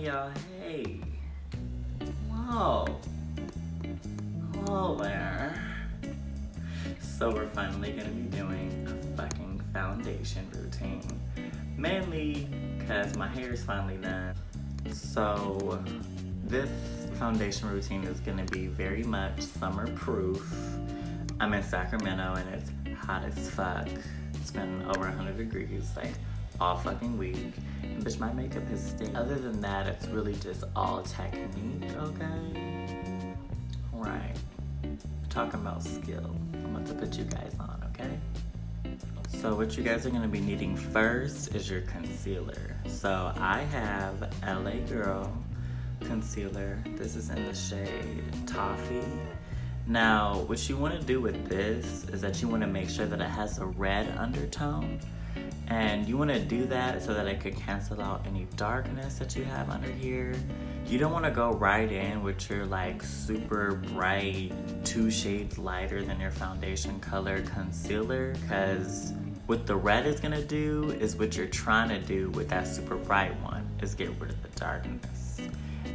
Hey y'all, hey. Whoa. Hello there. So we're finally gonna be doing a fucking foundation routine. Mainly because my hair is finally done. So this foundation routine is gonna be very much summer proof. I'm in Sacramento and it's hot as fuck. It's been over 100 degrees like all fucking week. And bitch, my makeup has stayed. Other than that, it's really just all technique, okay? Right. Talking about skill. I'm about to put you guys on, okay? So what you guys are gonna be needing first is your concealer. So I have LA Girl concealer. This is in the shade Toffee. Now, what you wanna do with this is that you wanna make sure that it has a red undertone. And you wanna do that so that it could cancel out any darkness that you have under here. You don't wanna go right in with your like super bright, 2 shades lighter than your foundation color concealer, because what the red is gonna do is what you're trying to do with that super bright one, is get rid of the darkness.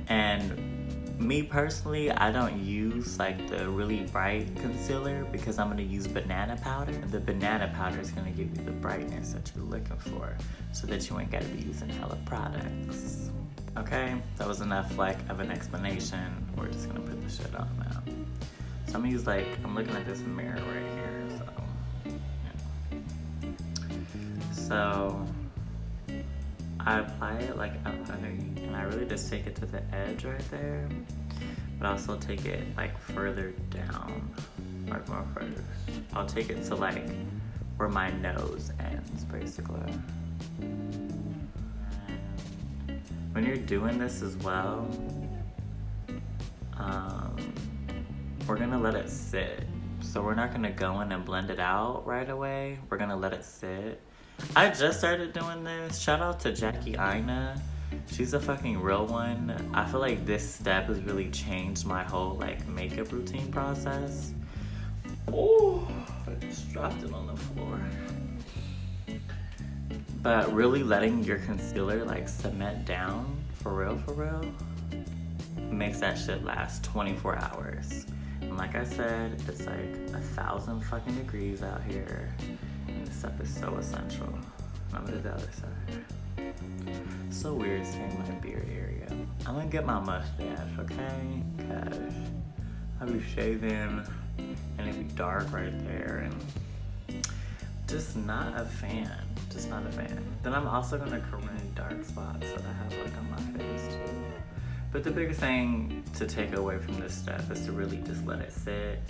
And me personally, I don't use like the really bright concealer because I'm gonna use banana powder. The banana powder is gonna give you the brightness that you're looking for so that you ain't gotta be using hella products. Okay, that was enough like of an explanation. We're just gonna put the shit on now. So I'm gonna use like, I'm looking at this mirror right here, so. Yeah. So, I apply it like up underneath, and I really just take it to the edge right there, but I also take it like further down, like more further. I'll take it to like where my nose ends, basically. When you're doing this as well, we're gonna let it sit. So we're not gonna go in and blend it out right away. We're gonna let it sit. I just started doing this. Shout out to Jackie Ina. She's a fucking real one. I feel like this step has really changed my whole like makeup routine process. Oh, I just dropped it on the floor. But really letting your concealer like cement down for real, makes that shit last 24 hours. And like I said, it's like 1,000 fucking degrees out here. And this stuff is so essential. I'm gonna do the other side. So weird saying my beard area. I'm gonna get my mustache, okay? Cause I'll be shaving and it'd be dark right there and just not a fan. Just not a fan. Then I'm also gonna correct dark spots that I have like on my face too. But the biggest thing to take away from this step is to really just let it sit.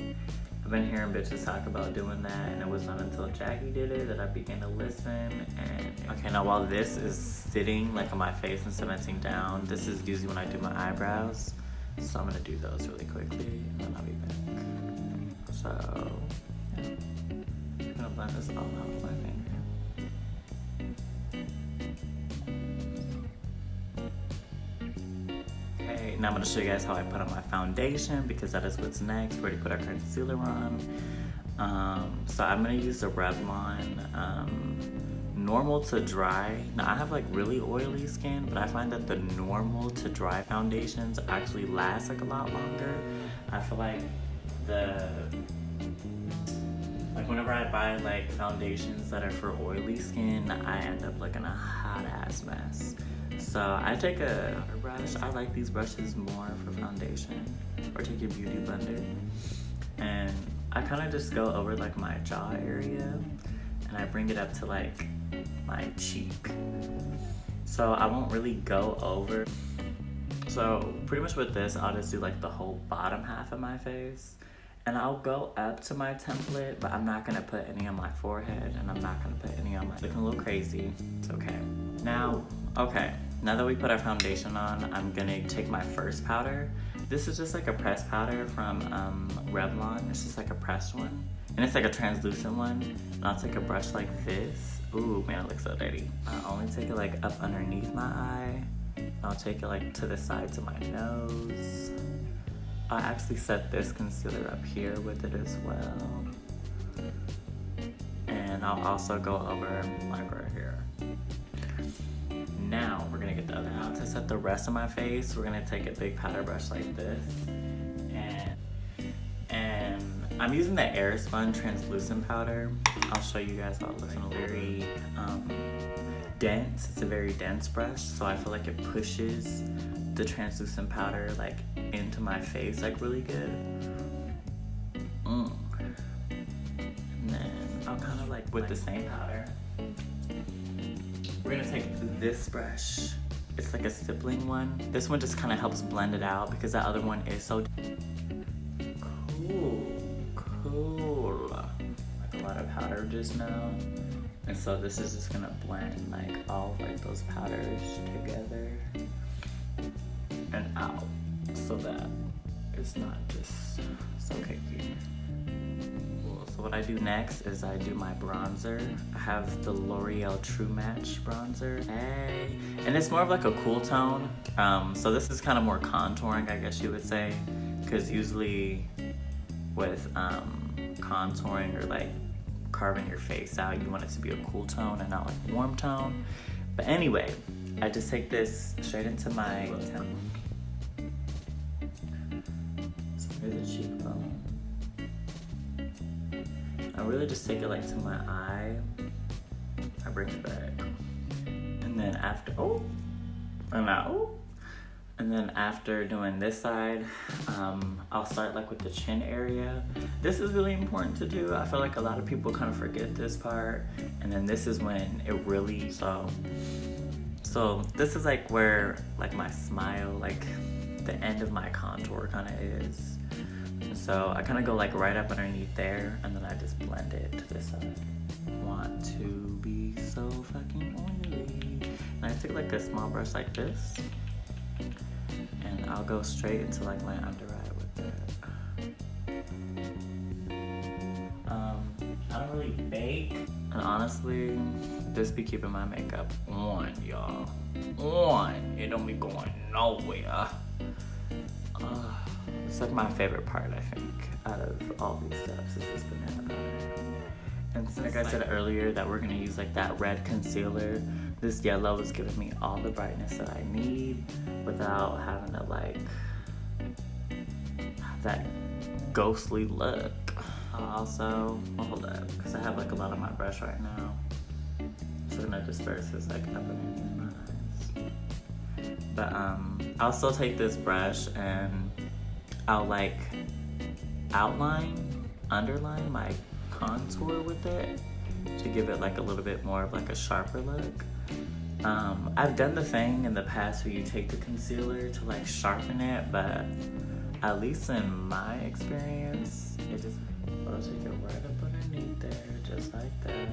I've been hearing bitches talk about doing that, and it was not until Jackie did it that I began to listen. And okay, now while this is sitting like on my face and cementing down, this is usually when I do my eyebrows. So I'm gonna do those really quickly, and then I'll be back. So, yeah. I'm gonna blend this all out with my finger. Now I'm going to show you guys how I put on my foundation, because that is what's next. We already put our concealer on. So I'm going to use the Revlon normal to dry. Now I have like really oily skin, but I find that the normal to dry foundations actually last like a lot longer. I feel like whenever I buy like foundations that are for oily skin, I end up looking a hot ass mess. So I take a brush. I like these brushes more for foundation, or take your beauty blender, and I kind of just go over like my jaw area, and I bring it up to like my cheek. So I won't really go over. So pretty much with this, I'll just do like the whole bottom half of my face, and I'll go up to my template, but I'm not gonna put any on my forehead, and I'm not gonna put any on my, looking a little crazy. It's okay. Now that we put our foundation on, I'm gonna take my first powder. This is just like a pressed powder from Revlon. It's just like a pressed one. And it's like a translucent one. And I'll take a brush like this. Ooh, man, it looks so dirty. I'll only take it like up underneath my eye. I'll take it like to the sides of my nose. I'll actually set this concealer up here with it as well. And I'll also go over like right here. Now we're gonna get the other eye. I'll to set the rest of my face, we're gonna take a big powder brush like this, and I'm using the SPUN translucent powder. I'll show you guys how it looks. It's very dense. It's a very dense brush, so I feel like it pushes the translucent powder like into my face like really good. And then I'll kind of like with the same powder, we're gonna take this brush. It's like a stippling one. This one just kind of helps blend it out because that other one is so cool. Like a lot of powder just now. And so this is just gonna blend like all of like those powders together and out so that it's not just so cakey. So what I do next is I do my bronzer. I have the L'Oreal True Match bronzer. Hey. And it's more of like a cool tone. So this is kind of more contouring, I guess you would say. Because usually with contouring or like carving your face out, you want it to be a cool tone and not like warm tone. But anyway, I just take this straight into my temple. So here's the cheekbone. I really just take it like to my eye. I bring it back. And then after, and then after doing this side, I'll start like with the chin area. This is really important to do. I feel like a lot of people kind of forget this part. And then this is when it really, so this is like where like my smile, like the end of my contour kind of is. And so I kind of go like right up underneath there, and then I just blend it to this side. Want to be so fucking oily. And I take like a small brush like this, and I'll go straight into like my under eye with it. I don't really bake, and honestly, this be keeping my makeup on, y'all. On. It don't be going nowhere. It's like my favorite part, I think, out of all these steps is this banana powder. And so like I said earlier that we're gonna use like that red concealer, this yellow is giving me all the brightness that I need without having to like have that ghostly look. Also, hold up, because I have like a lot on my brush right now. So I'm gonna disperse this like up underneath my eyes. But I'll still take this brush and I'll like underline my contour with it to give it like a little bit more of like a sharper look. I've done the thing in the past where you take the concealer to like sharpen it, but at least in my experience, it just, I'll take it right up underneath there, just like that.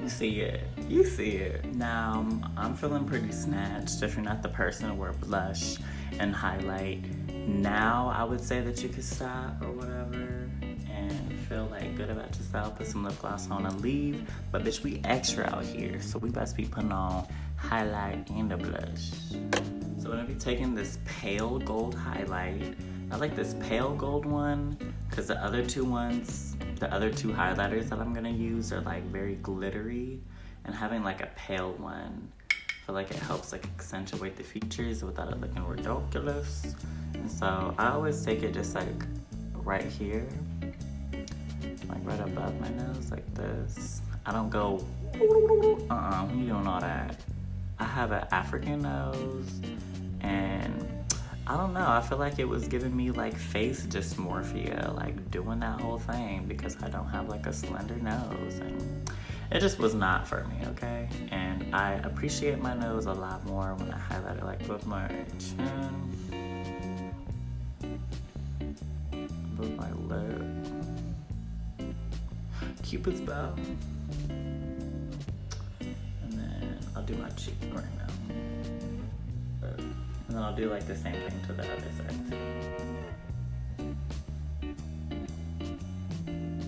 You see it, you see it. Now, I'm feeling pretty snatched. If you're not the person to wear blush and highlight, now I would say that you could stop or whatever and feel like good about yourself, put some lip gloss on and leave. But bitch, we extra out here, so we best be putting on highlight and a blush. So I'm gonna be taking this pale gold highlight. I like this pale gold one because the other two highlighters that I'm gonna use are like very glittery, and having like a pale one, I feel like it helps like accentuate the features without it looking ridiculous. And so I always take it just like right here, like right above my nose like this. I don't go, you don't know that. I have an African nose, and I don't know, I feel like it was giving me like face dysmorphia, like doing that whole thing because I don't have like a slender nose, and it just was not for me, okay? And I appreciate my nose a lot more when I highlight it like with my chin, with my lip, Cupid's bow, and then I'll do my cheek right now. And then I'll do like the same thing to the other side too.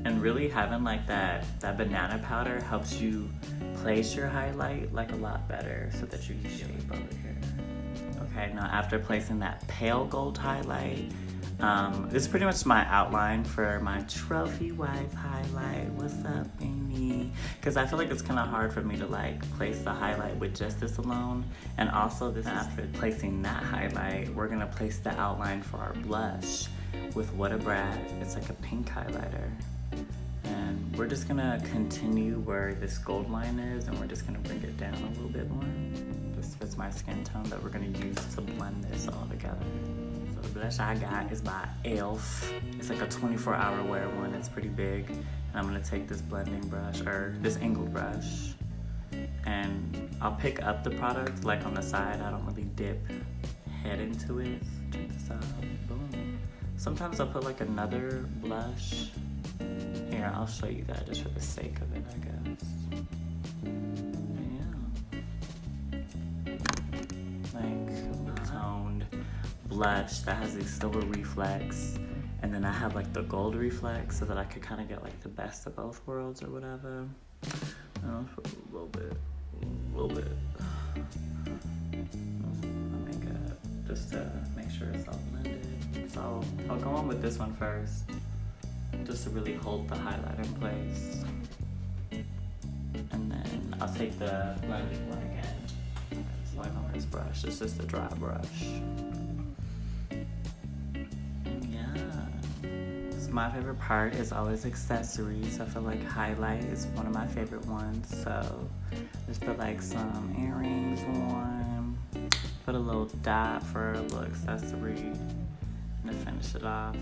And really having like that banana powder helps you place your highlight like a lot better so that you can shape over here. Okay, now after placing that pale gold highlight, This is pretty much my outline for my trophy wife highlight. What's up, Amy? Because I feel like it's kind of hard for me to like place the highlight with just this alone. And also this after placing that highlight, we're gonna place the outline for our blush with WATTABRAT. It's like a pink highlighter. And we're just gonna continue where this gold line is, and we're just gonna bring it down a little bit more. This fits my skin tone that we're gonna use to blend this all together. So the blush I got is by e.l.f. It's like a 24-hour wear one. It's pretty big. And I'm gonna take this blending brush, or this angled brush, and I'll pick up the product like on the side. I don't really dip head into it. Check this out. Boom. Sometimes I'll put like another blush. Here, I'll show you that just for the sake of it, I guess. Yeah. Like a toned blush that has the silver reflex, and then I have like the gold reflex so that I could kind of get like the best of both worlds or whatever. I'll put a little bit. Makeup just to make sure it's all blended. So I'll go on with this one first, just to really hold the highlight in place. And then I'll take the blending one again. It's like on this brush. It's just a dry brush. My favorite part is always accessories. I feel like highlight is one of my favorite ones. So just put like some earrings on, put a little dot for a little accessory, and to finish it off.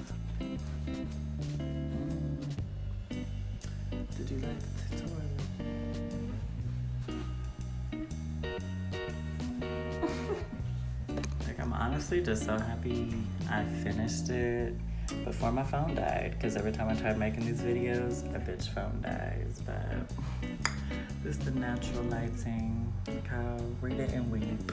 Did you like the tutorial? Like, I'm honestly just so happy I finished it before my phone died, because every time I tried making these videos, a bitch phone dies. But this is the natural lighting. Girl, read it and weep.